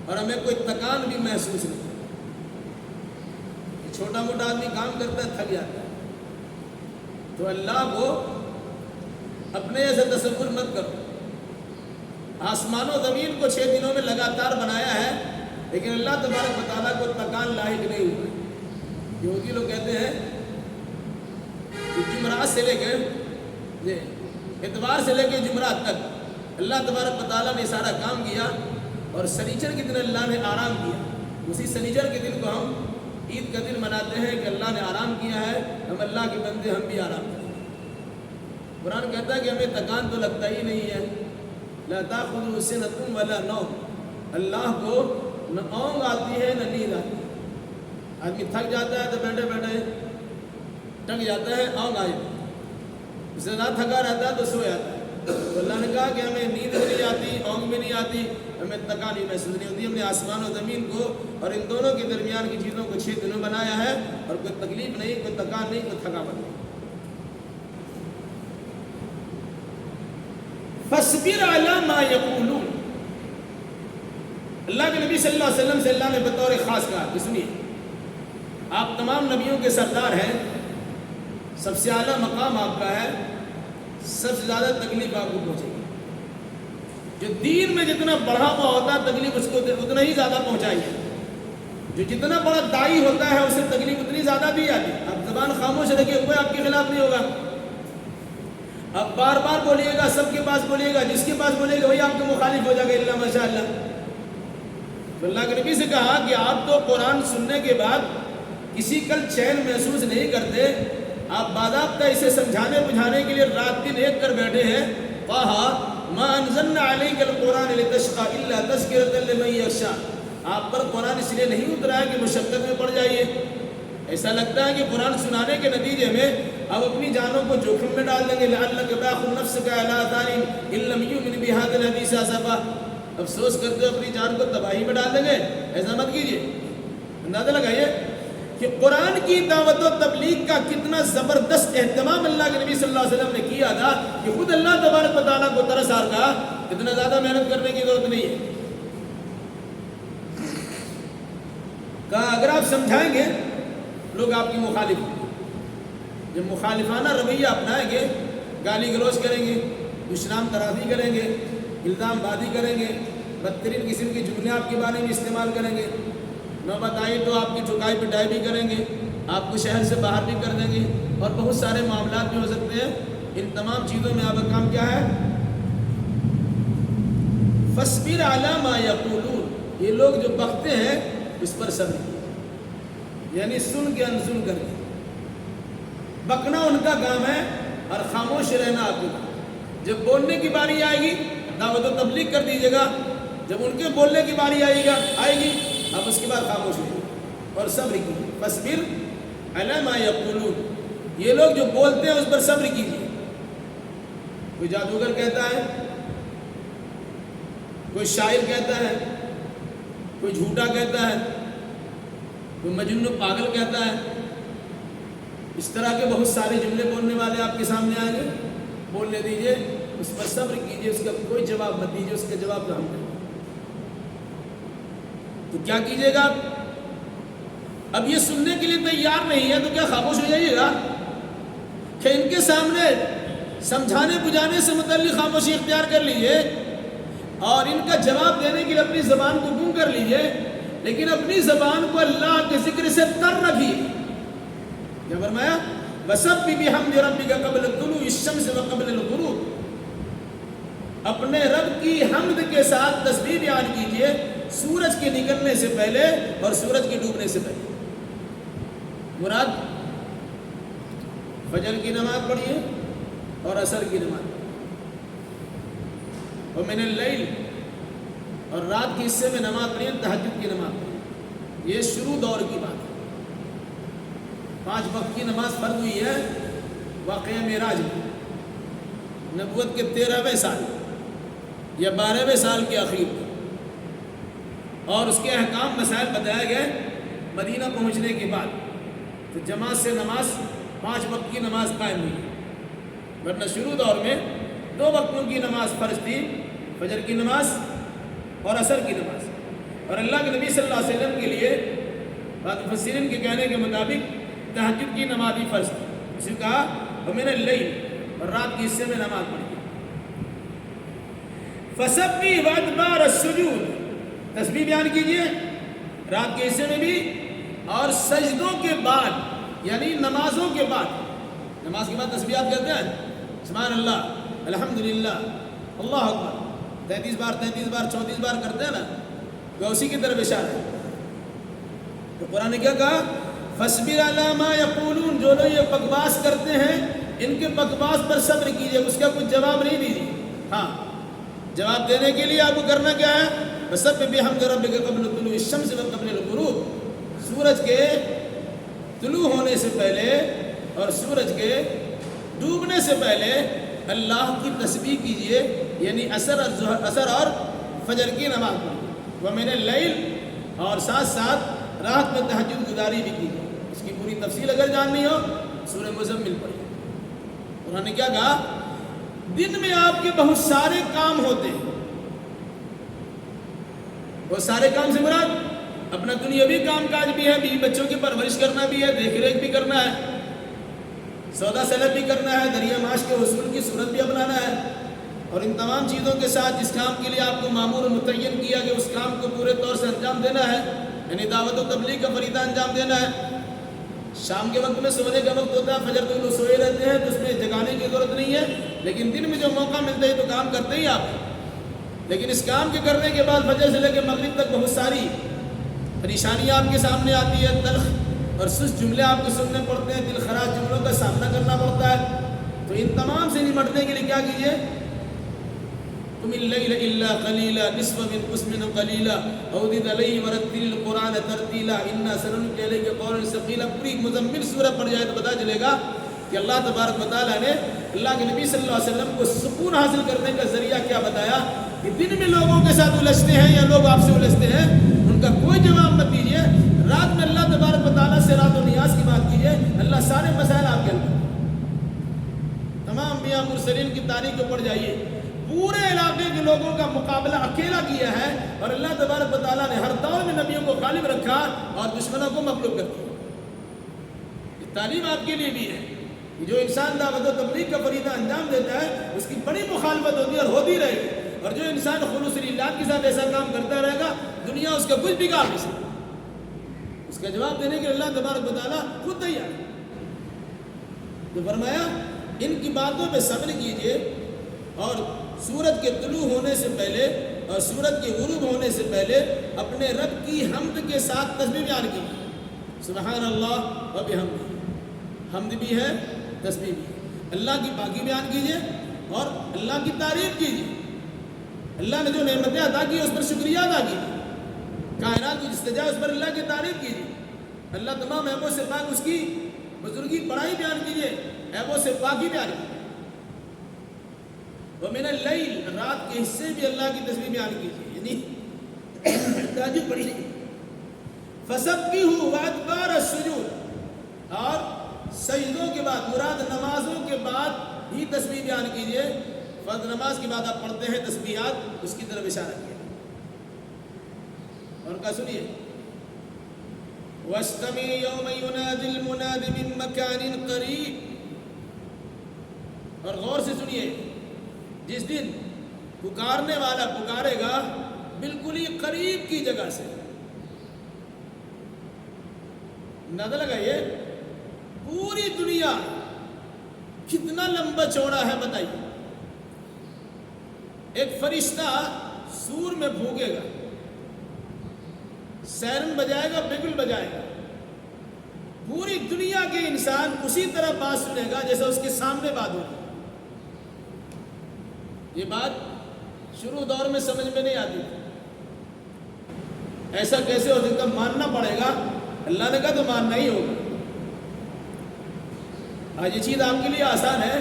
اور ہمیں کوئی تکان بھی محسوس نہیں. چھوٹا موٹا آدمی کام کرتا ہے، تھک جاتا ہے. تو اللہ کو اپنے ایسے تصور مت کرو. آسمان و زمین کو 6 دنوں میں لگاتار بنایا ہے، لیکن اللہ تبارک و تعالیٰ کو تکان لاحق نہیں ہوا. یہودی لوگ کہتے ہیں کہ جمعرات سے لے کے اتوار سے لے کے جمعرات تک اللہ تبارک و تعالیٰ نے سارا کام کیا، اور سنیچر کے دن اللہ نے آرام کیا. اسی سنیچر کے دن کو ہم عید کا دن مناتے ہیں کہ اللہ نے آرام کیا ہے، ہم اللہ کے بندے، ہم بھی آرام کریں. قرآن کہتا ہے کہ ہمیں تکان تو لگتا ہی نہیں ہے. لا تأخذه سنة ولا نوم، اللہ کو نہ اونگ آتی ہے نہ نیند آتی ہے. آدمی تھک جاتا ہے تو بیٹھے بیٹھے ٹک جاتا ہے، اونگ آ جاتی ہے. اس سے نہ تھکا رہتا ہے تو سو جاتا ہے. تو اللہ نے کہا کہ ہمیں نیند بھی نہیں آتی، اونگ بھی نہیں آتی، ہمیں تکان بھی محسوس نہیں ہوتی. ہم نے آسمان و زمین کو اور ان دونوں کے درمیان کی چیزوں کو 6 دنوں بنایا ہے، اور کوئی تکلیف نہیں، کوئی تکان نہیں، کوئی تھکاوٹ نہیں. فاصبر علی ما یقولون، اللہ کے نبی صلی اللہ علیہ وسلم سے اللہ نے بطور خاص کہا کہ سنیے، آپ تمام نبیوں کے سردار ہیں، سب سے اعلیٰ مقام آپ کا ہے، سب سے زیادہ تکلیف آپ کو پہنچے گی. جو دین میں جتنا بڑھا ہوا ہوتا ہے تکلیف اس کو اتنا ہی زیادہ پہنچائیے. جو جتنا بڑا داعی ہوتا ہے اسے تکلیف اتنی زیادہ دی جاتی ہے. اب زبان خاموش رکھیے، کوئی آپ کے خلاف نہیں ہوگا. اب بار بار بولیے گا، سب کے پاس بولیے گا، جس کے پاس بولیے گا وہی آپ کے مخالف ہو جائے گا، اللہ ماشاء اللہ. تو اللہ کے نبی سے کہا کہ آپ تو قرآن سننے کے بعد کسی کل چین محسوس نہیں کرتے، آپ باضابطہ اسے سمجھانے بجھانے کے لیے رات دن ایک کر بیٹھے ہیں. طٰہَ مَا أَنزَلْنَا عَلَيْكَ الْقُرْآنَ لِتَشْقَىٰ إِلَّا تَذْكِرَةً لِمَن يَخْشَىٰ. آپ پر قرآن اس لیے نہیں اترا ہے کہ مشقت میں پڑ جائیے. ایسا لگتا ہے کہ قرآن سنانے کے نتیجے میں اب اپنی جانوں کو جوخم میں ڈال دیں گے. لَعَلَّكَ بَاخِعٌ نَفْسَكَ عَلَىٰ آثَارِهِمْ إِن لَّمْ يُؤْمِنُوا بِهَٰذَا الْحَدِيثِ آسَفًا. افسوس کرتے ہو اپنی جان کو تباہی میں ڈال دیں گے. ایسا مت کیجیے. اندازہ لگائیے کہ قرآن کی دعوت و تبلیغ کا کتنا زبردست اہتمام اللہ کے نبی صلی اللہ علیہ وسلم نے کیا تھا کہ خود اللہ تبارک و تعالیٰ کو ترس آ رہا، اتنا زیادہ محنت کرنے کی ضرورت نہیں ہے. کہا اگر آپ سمجھائیں گے لوگ آپ کی مخالف ہوں گے. جب مخالفانہ رویہ اپنائیں گے، گالی گلوچ کریں گے، دشنام ترازی کریں گے، الزام بازی کریں گے، بدترین قسم کی جملے آپ کے بارے میں استعمال کریں گے، نوبت آئی تو آپ کی ٹھکائی پٹائی بھی کریں گے، آپ کو شہر سے باہر بھی کر دیں گے، اور بہت سارے معاملات بھی ہو سکتے ہیں. ان تمام چیزوں میں آپ کا کام کیا ہے؟ فاصبر علی ما یقولون. یہ لوگ جو بکتے ہیں اس پر صبر کیجیے، یعنی سن کے انسن کر کے. بکنا ان کا کام ہے اور خاموش رہنا آپ کا. جب بولنے کی باری آئے گی دعوت و تبلیغ کر دیجیے گا، جب ان کے بولنے کی باری آئے گی اب اس کے بعد خاموش رہیے اور صبر کیجیے. فاصبر علی ما یقولون. یہ لوگ جو بولتے ہیں اس پر صبر کیجیے. کوئی جادوگر کہتا ہے، کوئی شاعر کہتا ہے، کوئی جھوٹا کہتا ہے، کوئی مجنون پاگل کہتا ہے. اس طرح کے بہت سارے جملے بولنے والے آپ کے سامنے آئیں گے. بولنے دیجیے، اس پر صبر کیجیے، اس کا کوئی جواب مت دیجیے، اس کا جواب تو ہم دیں. تو کیا کیجیے گا؟ اب یہ سننے کے لیے تیار نہیں ہے تو کیا خاموش ہو جائیے گا کہ ان کے سامنے سمجھانے بجھانے سے متعلق خاموشی اختیار کر لیجیے اور ان کا جواب دینے کے لیے اپنی زبان کو گم کر لیجیے، لیکن اپنی زبان کو اللہ کے ذکر سے تر رکھیے. کیا فرمایا؟ وَسَبِّحْ بِحَمْدِ رَبِّكَ قَبْلَ طُلُوعِ الشَّمْسِ وَقَبْلَ الْغُرُوبِ. اپنے رب کی حمد کے ساتھ تسبیح بیان کیجیے سورج کے نکلنے سے پہلے اور سورج کے ڈوبنے سے پہلے. مراد فجر کی نماز پڑھیے اور عصر کی نماز اور من اللیل اور رات کے حصے میں نماز پڑھیے، تہجد کی نماز پڑھیے. یہ شروع دور کی بات ہے. 5 وقت کی نماز فرض ہوئی ہے واقعہ معراج میں، نبوت کے 13ویں سال یا 12ویں سال کے اخیر میں، اور اس کے احکام مسائل بتائے گئے مدینہ پہنچنے کے بعد. تو جماعت سے نماز 5 وقت کی نماز قائم ہوئی، ورنہ شروع دور میں 2 وقتوں کی نماز فرض تھی، فجر کی نماز اور عصر کی نماز. اور اللہ کے نبی صلی اللہ علیہ وسلم کے لیے بعض مفسرین کے کہنے کے مطابق تہجد کی نماز بھی فرض تھی. اسے کہا وَمِنَ اللَّيْلِ اور رات کے حصے میں نماز پڑھی. فَسَبِّحْ وَأَدْبَارَ السُّجُودِ تسبیح بیان کیجیے رات کے حصے میں بھی اور سجدوں کے بعد، یعنی نمازوں کے بعد. نماز کے بعد تسبیحات کرتے ہیں، سبحان اللہ، الحمدللہ، اللہ اکبر 33 بار 34 بار کرتے ہیں نا، وہ اسی کی طرف اشارہ ہے. تو قرآن نے کیا کہا؟ فَاصْبِرْ عَلَىٰ مَا يَقُولُونَ. جو لوگ یہ بکواس کرتے ہیں ان کے بکواس پر صبر کیجیے. اس کا کچھ جواب نہیں دیجیے. ہاں، جواب دینے کے لیے آپ کو کرنا کیا ہے؟ وَسَبِّحْ بِحَمْدِ رَبِّكَ قَبْلَ طُلُوعِ الشَّمْسِ وَقَبْلَ الْغُرُوبِ. سورج کے طلوع ہونے سے پہلے اور سورج کے ڈوبنے سے پہلے اللہ کی تسبیح کیجیے، یعنی عصر اور فجر کی نماز پڑھیے. وَمِنَ اللَّيْلِ اور ساتھ ساتھ رات میں تہجد گزاری بھی کیجیے. اس کی پوری تفصیل اگر جاننی ہو سورہ مزمل پڑھیے. انہوں نے کیا کہا؟ دن میں آپ کے بہت سارے کام ہوتے ہیں. وہ سارے کام سے مراد اپنا دنیاوی کام کاج بھی ہے، بیوی بچوں کی پرورش کرنا بھی ہے، دیکھ ریکھ بھی کرنا ہے، سودا سلب بھی کرنا ہے، دریا معاش کے حصول کی صورت بھی اپنانا ہے. اور ان تمام چیزوں کے ساتھ جس کام کے لیے آپ کو مامور و متعین کیا کہ اس کام کو پورے طور سے انجام دینا ہے، یعنی دعوت و تبلیغ کا فریضہ انجام دینا ہے. شام کے وقت میں سونے کا وقت ہوتا ہے، فجر تو لوگ سوئے رہتے ہیں تو اس میں جگانے کی ضرورت نہیں ہے، لیکن دن میں جو موقع ملتا ہے تو کام کرتے ہی آپ. لیکن اس کام کے کرنے کے بعد فجر سے لے کے مغرب تک بہت ساری پریشانیاں آپ کے سامنے آتی ہے، تلخ اور سست جملے آپ کو سننے پڑتے ہیں، دل خراش جملوں کا سامنا کرنا پڑتا ہے. تو ان تمام سے نمٹنے کے لیے کیا کیجیے؟ قم اللیل الا قلیلا نصفه انقص منه قلیلا او زد علیہ ورتل القرآن ترتیلا انا سنلقی علیک قولا ثقیلا. پوری مزمل سورہ پڑھ جائے تو پتہ چلے گا کہ اللہ تبارک و تعالیٰ نے اللہ کے نبی صلی اللہ علیہ وسلم کو سکون حاصل کرنے کا ذریعہ کیا بتایا کہ دن میں لوگوں کے ساتھ الجھتے ہیں یا لوگ آپ سے الجھتے ہیں، ان کا کوئی جواب مت دیجیے. رات میں اللہ تبارک و تعالیٰ سے رات و نیاز کی بات کیجیے، اللہ سارے مسائل آپ کے اندر. تمام انبیاء مرسلین کی تاریخ کو پڑھ جائیے، پورے علاقے کے لوگوں کا مقابلہ اکیلا کیا ہے اور اللہ تبارک و تعالیٰ نے ہر دور میں نبیوں کو غالب رکھا اور دشمنوں کو مغلوب کر دیا. یہ تعلیم آپ کے لیے بھی ہے کہ جو انسان دعوت و تبلیغ کا فریضہ انجام دیتا ہے اس کی بڑی مخالفت ہوتی ہے اور ہوتی رہے گی، اور جو انسان خلوص للہ کے ساتھ ایسا کام کرتا رہے گا دنیا اس کا کچھ بگاڑ نہیں سکتی. اس کا جواب دینے کے اللہ تبارک و تعالیٰ خود تیار ہے. تو فرمایا ان کی باتوں پہ صبر کیجیے اور سورج کے طلوع ہونے سے پہلے اور سورج کے غروب ہونے سے پہلے اپنے رب کی حمد کے ساتھ تسبیح بیان کیجیے. سبحان اللہ و بحمدہ، حمد بھی ہے تسبیح بھی ہے. اللہ کی پاکی بیان کیجیے اور اللہ کی تعریف کیجیے. اللہ نے جو نعمتیں عطا کی اس پر شکریہ ادا کیجیے. کائنات کی استجا اس پر اللہ کی تعریف کیجیے. اللہ تمام عیبوں سے پاک، اس کی بزرگی بڑائی بیان کیجئے، عیبوں سے پاکی بیان کیجئے۔ وَمِنَ اللَّيْلِ، رات کے حصے بھی اللہ کی تسبیح بیان کیجئے، یعنی تہجد پڑھیے۔ فَسَبِّحُوا وَأَدْبَارَ السُّجُودِ، اور سجدوں کے بعد، مراد نمازوں کے بعد ہی تسبیح بیان کیجئے۔ فرض نماز کے بعد آپ پڑھتے ہیں تسبیحات، اس کی طرف اشارہ کیا اور کہا سنیے وَاسْتَمِعْ يَوْمَ يُنَادِ الْمُنَادِ مِن مَّكَانٍ قَرِيبٍ، اور غور سے سنیے، جس دن پکارنے والا پکارے گا بالکل ہی قریب کی جگہ سے۔ نظر لگائیے، پوری دنیا کتنا لمبا چوڑا ہے بتائیے۔ ایک فرشتہ سور میں بھونکے گا، سائرن بجائے گا، بگل بجائے گا، پوری دنیا کے انسان اسی طرح بات سنے گا جیسا اس کے سامنے بات ہوگی۔ یہ بات شروع دور میں سمجھ میں نہیں آتی تھی، ایسا کیسے ہو سکتا، ماننا پڑے گا، اللہ نے کہا تو ماننا ہی ہوگا۔ آج یہ چیز آپ کے لیے آسان ہے،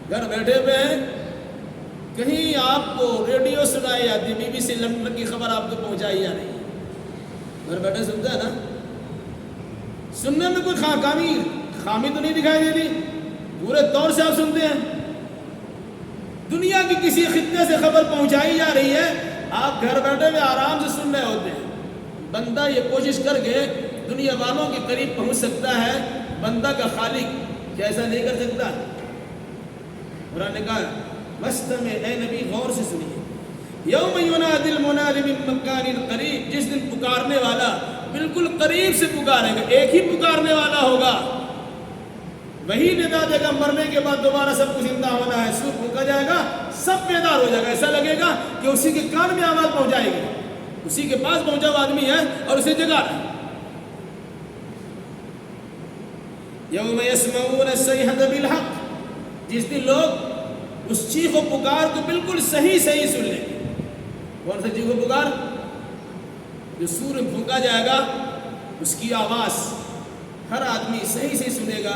گھر بیٹھے ہوئے ہیں، کہیں آپ کو ریڈیو سنائی جاتی ہے، BBC لندن کی خبر آپ کو پہنچائی جا رہی ہے، گھر بیٹھے سنتا ہے نا، سننے میں کوئی خامی تو نہیں دکھائی دیتی، پورے طور سے آپ سنتے ہیں۔ دنیا کی کسی خطے سے خبر پہنچائی جا رہی ہے، آپ گھر بیٹھے ہوئے آرام سے سن رہے ہوتے ہیں۔ بندہ یہ کوشش کر کے دنیا والوں کے قریب پہنچ سکتا ہے، بندہ کا خالق کیا ایسا نہیں کر سکتا؟ قرآن نے کہا مستمع، اے نبی غور سے سنیے، یوم ینادی المنادی من مکان قریب، جس دن پکارنے والا بالکل قریب سے پکارے گا، ایک ہی پکارنے والا ہوگا، وہی ندا دے گا، مرنے کے بعد دوبارہ سب کو زندہ ہونا ہے، سور پھونکا جائے گا، سب بیدار ہو جائے گا، ایسا لگے گا کہ اسی کے کان میں آواز پہنچائے گی، اسی کے پاس پہنچا ہوا آدمی ہے اور اسے جگا رہا ہے۔ یوم یسمعون الصیحۃ بالحق، جس دن لوگ اس چیخ و پکار کو بالکل صحیح سن لیں گے۔ کون سا چیخ و پکار؟ جو سور پھونکا جائے گا، اس کی آواز ہر آدمی صحیح سنے گا۔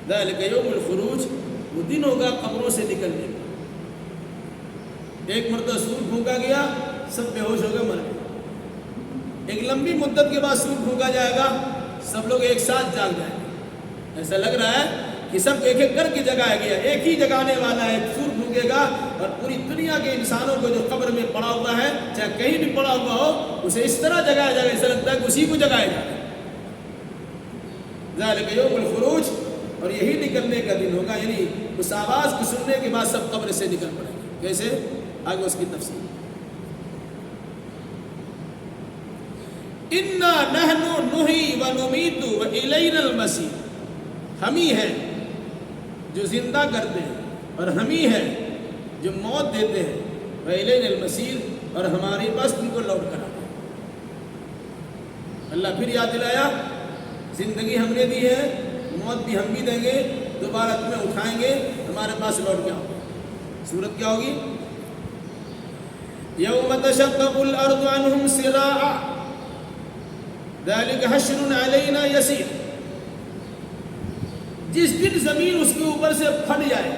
ذالک یوم الخروج، وہ دن ہوگا قبروں سے نکلنے کا۔ ایک مرتبہ سور پھونکا گیا، سب بے ہوش ہو گئے، مر گئے۔ ایک لمبی مدت کے بعد سور پھونکا جائے گا، سب لوگ ایک ساتھ جاگ جائیں گے۔ ایسا لگ رہا ہے کہ سب ایک ایک کر کے جگایا گیا، ایک ہی جگانے والا ہے، سور پھونکے گا اور پوری دنیا کے انسانوں کو جو قبر میں پڑا ہوا ہے، چاہے کہیں بھی پڑا ہوا ہو، اسے اس طرح جگایا جائے گا، ایسا لگتا ہے کہ اسی کو جگایا جائے گا۔ ذالک یوم الخروج، اور یہی نکلنے کا دن ہوگا، یعنی اس آواز کو سننے کے بعد سب قبر سے نکل پڑیں گے۔ کیسے؟ آگے اس کی تفصیل۔ انا نحن نحیی ونمیت والینا المصیر، ہم ہی ہیں جو زندہ کرتے ہیں اور ہم ہی ہیں جو موت دیتے ہیں، والینا المصیر، اور ہمارے پاس تم کو لوٹ کر آنا۔ اللہ پھر یاد دلایا، زندگی ہم نے دی ہے، موت بھی ہم بھی دیں گے، دوبارہ تمہیں اٹھائیں گے، ہمارے پاس لوٹ کے آؤ۔ صورت کیا ہوگی؟ یوم تشقق الارض عنہم سراعا ذالک حشر علینا یسیر، جس دن زمین اس کے اوپر سے پھٹ جائے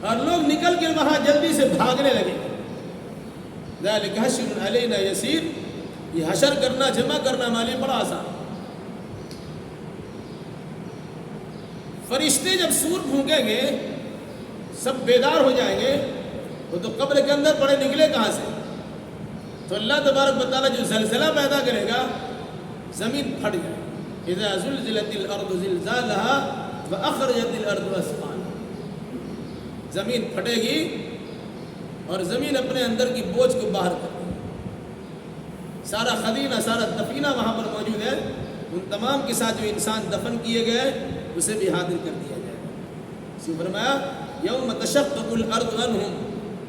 اور لوگ نکل کے وہاں جلدی سے بھاگنے لگے، ذالک حشر علینا یسیر، یہ حشر کرنا، جمع کرنا ہمارے لیے بڑا آسان۔ فرشتے جب سور پھونکیں گے، سب بیدار ہو جائیں گے، وہ تو قبر کے اندر پڑے نکلے کہاں سے؟ تو اللہ تبارک و تعالیٰ جو زلزلہ پیدا کرے گا، زمین پھٹ جائے، اذا زلزلت الارض زلزالها واخرجت الارض اثقالها، زمین پھٹے گی اور زمین اپنے اندر کی بوجھ کو باہر کر دے گی۔ سارا خزینہ، سارا دفینہ وہاں پر موجود ہے، ان تمام کے ساتھ جو انسان دفن کیے گئے اسے بھی حاضر کر دیا جائے گا۔ اس نے فرمایا یوم تشقق الارض عنہم،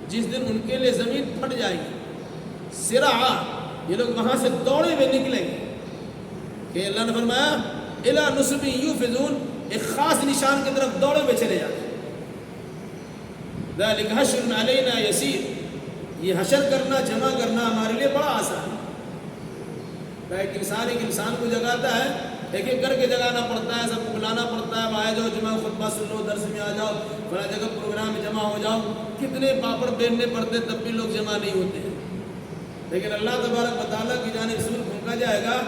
جس دن ان کے لیے زمین پھٹ جائے گی، سراعا، یہ لوگ وہاں سے دوڑے ہوئے نکلیں گے کہ اللہ نے فرمایا الی نصب یوفضون، ایک خاص نشان کی طرف دوڑے ہوئے چلے جاتے ہیں۔ ذالک حشر علینا یسیر، یہ حشر کرنا، جمع کرنا ہمارے لیے بڑا آسان ہے۔ ایک انسان کو جگاتا ہے، ایک ایک کر کے جگانا پڑتا ہے، سب کو بلانا پڑتا ہے، آ جاؤ جمعہ خطبہ سن لو، درس میں آ جاؤ، فلاں جگہ پروگرام میں جمع ہو جاؤ، کتنے پاپڑ بیلنے پڑتے تب بھی لوگ جمع نہیں ہوتے ہیں۔ لیکن اللہ تبارک و تعالیٰ کی جانب سور پھونکا جائے گا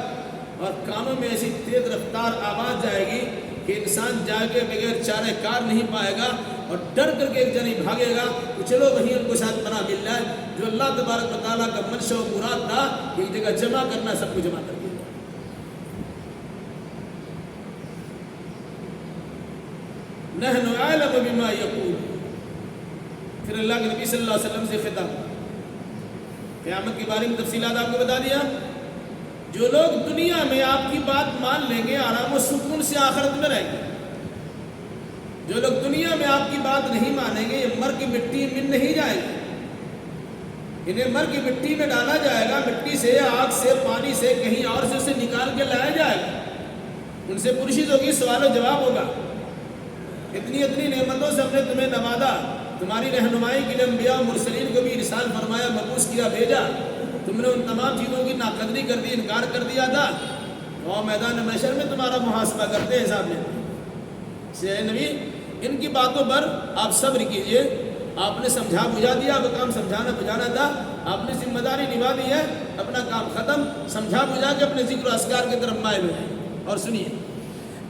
اور کانوں میں ایسی تیز رفتار آواز جائے گی کہ انسان جا کے بغیر چارہ کار نہیں پائے گا اور ڈر کر کے ایک جنی بھاگے گا تو چلو وہیں ان کو شاید پناہ مل جائے، جو اللہ تبارک و تعالیٰ کا منشا و مراد تھا کہ ایک جگہ جمع کرنا، سب کو جمع کر دیا۔ نحن اعلم بما یقول، پھر اللہ کے نبی صلی اللہ علیہ وسلم سے خطاب، قیامت کے بارے میں تفصیلات آپ کو بتا دیا۔ جو لوگ دنیا میں آپ کی بات مان لیں گے آرام و سکون سے آخرت میں رہیں گے، جو لوگ دنیا میں آپ کی بات نہیں مانیں گے یہ مر کی مٹی مل نہیں جائے گی، انہیں مر کی مٹی میں ڈالا جائے گا، مٹی سے، آگ سے، پانی سے، کہیں اور سے اسے نکال کے لایا جائے گا، ان سے پرشید ہوگی، سوال و جواب ہوگا، اتنی نعمتوں سے ہم نے تمہیں نوازا، تمہاری رہنمائی کے لیے انبیاء و مرسلین کو بھی ارسال فرمایا، مبعوث کیا، بھیجا، تم نے ان تمام چیزوں کی ناقدری کر دی، انکار کر دیا تھا، اور میدان محشر میں تمہارا محاسبہ کرتے حساب میں سے نبی ان کی باتوں پر آپ صبر کیجئے، آپ نے سمجھا بجھا دیا، اب کام سمجھانا بجھانا تھا، آپ نے ذمہ داری نبھا دی ہے، اپنا کام ختم، سمجھا بجھا کے اپنے ذکر و اذکار کی طرف مائل ہوئے ہیں۔ اور سنیے،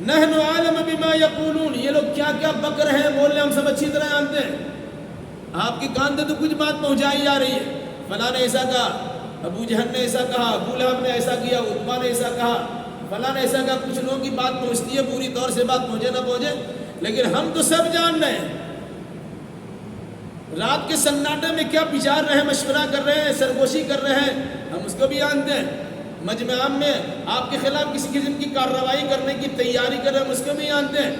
نحن عالم بما یقولون، یہ لوگ کیا کیا بک رہے ہیں، بول رہے ہیں، ہم سب اچھی طرح جانتے ہیں، آپ کی کان تو کچھ بات پہنچائی جا رہی ہے، فلاں نے ایسا کہا، ابو جہل نے ایسا کہا، ابو لہب نے ایسا کیا، عتبہ نے ایسا کہا، فلاں نے ایسا کہا، کچھ لوگوں کی بات پہنچتی ہے، پوری طور سے بات پہنچے نہ پہنچے، لیکن ہم تو سب جان رہے ہیں، رات کے سناٹے میں کیا بچار رہے ہیں، مشورہ کر رہے ہیں، سرگوشی کر رہے ہیں، ہم اس کو بھی جانتے ہیں، مجمع عام میں آپ کے خلاف کسی قسم کی کارروائی کرنے کی تیاری کر رہے ہیں، ہم اس کو بھی جانتے ہیں،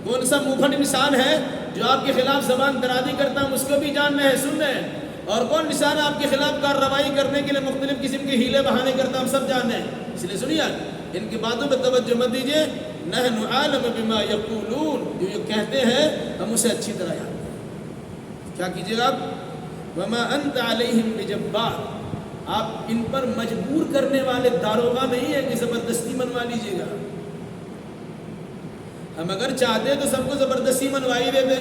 کون سا موبھن انسان ہے جو آپ کے خلاف زبان درازی کرتا ہے، ہم اس کو بھی جان رہے ہیں، سن رہے ہیں، اور کون انسان آپ کے خلاف کارروائی کرنے کے لیے مختلف قسم کے ہیلے بہانے کرتا ہے، ہم سب جان رہے ہیں، اس لیے سنیے ان کی باتوں پہ توجہ مت دیجیے، نحن عالم بما یقولون، جو یہ کہتے ہیں ہم اسے اچھی طرح جانتے ہیں، کیا کیجیے گا آپ، وما انت علیہم بجبار، آپ ان پر مجبور کرنے والے داروغہ نہیں ہے کہ زبردستی منوا لیجیے گا، ہم اگر چاہتے تو سب کو زبردستی منوائی دیتے،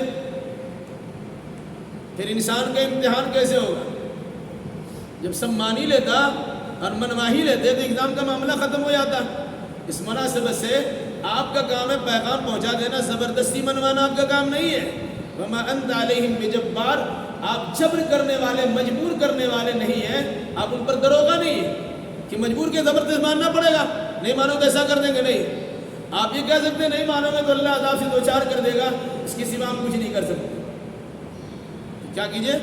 پھر انسان کا امتحان کیسے ہوگا، جب سب مان ہی لیتا اور منوا ہی لیتے تو ایگزام کا معاملہ ختم ہو جاتا۔ اس مناسبت سے آپ کا کام ہے پیغام پہنچا دینا، زبردستی منوانا آپ کا کام نہیں ہے، وما انت علیہم بجبار، آپ جبر کرنے والے، مجبور کرنے والے نہیں ہیں، آپ ان پر دروغہ نہیں ہے کہ مجبور کے زبردست ماننا پڑے گا، نہیں مانو تو ایسا کر دیں گے، نہیں، آپ یہ کہہ سکتے ہیں نہیں مانو گے تو اللہ عذاب سے دوچار کر دے گا، اس کی سوا ہم کچھ نہیں کر سکتے، کیا کیجئے،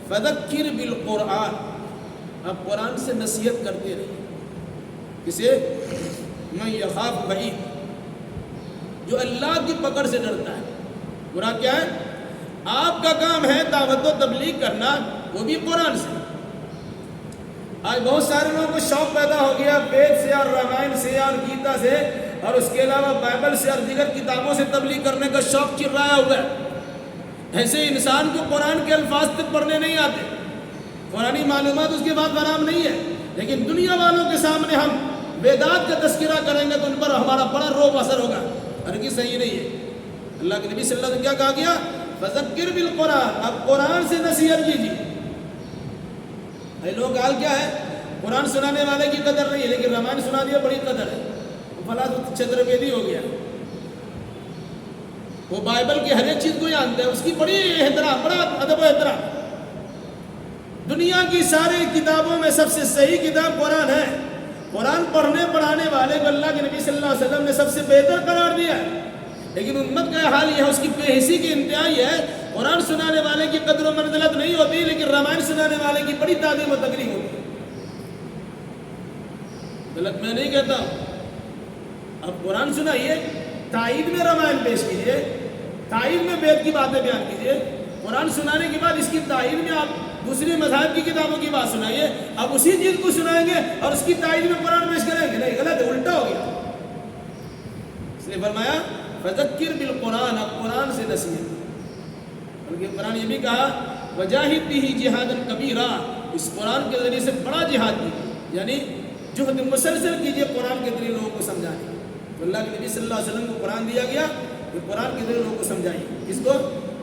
فذکر بالقرآن، آپ قرآن سے نصیحت کرتے رہیے، کسے، من یخاف بعید، جو اللہ کی پکڑ سے ڈرتا ہے، برا کیا ہے، آپ کا کام ہے دعوت و تبلیغ کرنا، وہ بھی قرآن سے۔ آج بہت سارے لوگوں کو شوق پیدا ہو گیا وید سے اور رامائن سے اور گیتا سے اور اس کے علاوہ بائبل سے اور دیگر کتابوں سے تبلیغ کرنے کا شوق چرایا ہوا ہے، ایسے انسان کو قرآن کے الفاظ تک پڑھنے نہیں آتے، قرآنی معلومات اس کے بعد فراہم نہیں ہے، لیکن دنیا والوں کے سامنے ہم ویدات کا تذکرہ کریں گے تو ان پر ہمارا بڑا روب اثر ہوگا، ہرگز صحیح نہیں ہے۔ اللہ کے نبی صلی اللہ علیہ وسلم کیا کہا گیا، فذکر بالقرآن، اب قرآن سے نصیحت کیجیے۔ لوگ حال کیا ہے، قرآن سنانے والے کی قدر نہیں ہے، لیکن رامائن سنا دیا بڑی قدر ہے، فلاں چتر ویدی ہو گیا، وہ بائبل کی ہر ایک چیز کو جانتا ہے، اس کی بڑی احترام، بڑا ادب و احترام۔ دنیا کی ساری کتابوں میں سب سے صحیح کتاب قرآن ہے، قرآن پڑھنے پڑھانے والے کو اللہ کے نبی صلی اللہ علیہ وسلم نے سب سے بہتر قرار دیا ہے، لیکن امت کا حال یہ ہے، اس کی بے حسی کی انتہا یہ ہے، قرآن سنانے والے کی قدر و منزلت نہیں ہوتی، لیکن رامائن سنانے والے کی بڑی تعظیم و تکریم ہوتی ہے۔ غلط میں نہیں کہتا ہوں، اب قرآن سنائیے، تائید میں رامائن پیش کیجیے، تائید میں وید کی باتیں بیان کیجیے، قرآن سنانے کے بعد اس کی تائید میں آپ دوسری مذاہب کی کتابوں کی بات سنائیے، اب اسی چیز کو سنائیں گے اور اس کی تائید میں قرآن پیش کریں گے، نہیں، غلط ہے، الٹا ہو گیا۔ اس نے فرمایا فذکر بالقرآن، اب قرآن سے نصیحت، بلکہ قرآن یہ بھی کہا وجاہد بہ جہادا کبیرا، اس قرآن کے ذریعے سے بڑا جہاد کی، یعنی جہد مسلسل کیجیے قرآن کے ذریعے لوگوں کو سمجھائیں۔ تو اللہ کے نبی صلی اللہ علیہ وسلم کو قرآن دیا گیا کہ قرآن کے ذریعے لوگوں کو سمجھائیے۔ کس کو؟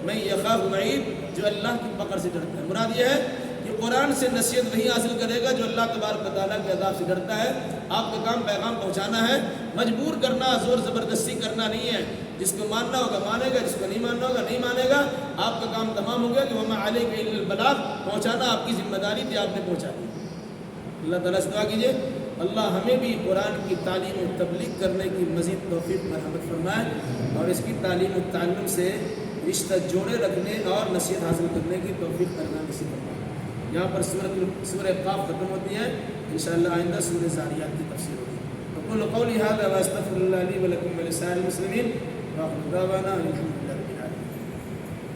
میں یخاف وعید، جو اللہ کی پکڑ سے ڈرتا ہے۔ مراد یہ ہے کہ قرآن سے نصیحت وہی حاصل کرے گا جو اللہ تبارک و تعالیٰ کے عذاب سے ڈرتا ہے۔ آپ کا کام پیغام پہنچانا ہے، مجبور کرنا، زور زبردستی کرنا نہیں ہے۔ جس کو ماننا ہوگا مانے گا، جس کو نہیں ماننا ہوگا نہیں مانے گا۔ آپ کا کام تمام ہو گیا کہ وما علیک الا البلاغ، پہنچانا آپ کی ذمہ داری تھی، آپ نے پہنچا دی۔ اللہ تعالیٰ سے دعا کیجیے اللہ ہمیں بھی قرآن کی تعلیم و تبلیغ کرنے کی مزید توفیق مرحمت فرمائے، اور اس کی تعلیم و تعلم سے رشتہ جوڑے رکھنے اور نصیحت حاصل کرنے کی توفیق کرنا نصیب فرمائے۔ یہاں پر سورہ قاف ختم ہوتی ہے، انشاءاللہ آئندہ سورہ زاریات کی تفسیر ہوگی۔ اقول قولی ھذا واستغفر اللہ لی ولکم ولسائر المسلمین، وآخر دعوانا الحمد للہ۔